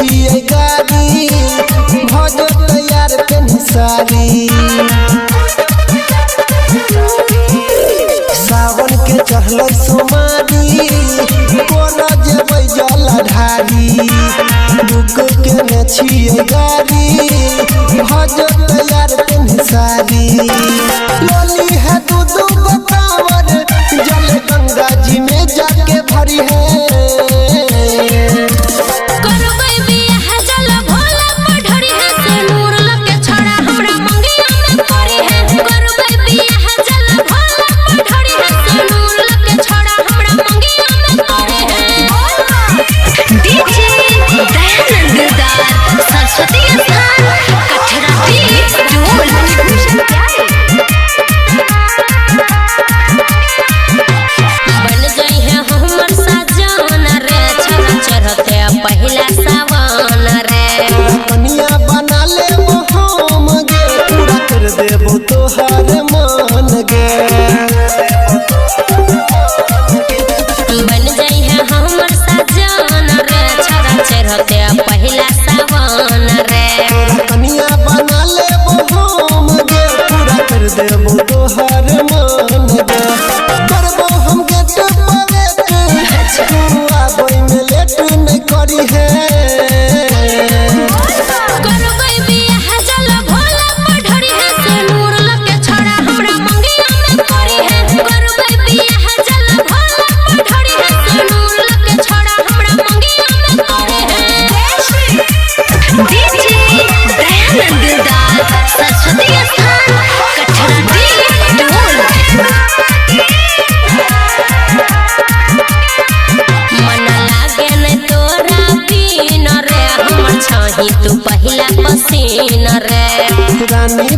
छिए गाड़ी भजो तैयार पेन सारी सावन के चढ़ल सोमारी कोना जेबै जला ढारी रुक के न छिए गाड़ी भजो तैयार पेन सारी लोली है दूध कांवर जल गंगा जी में जाके भरी है तू पहला पसीना रे रानी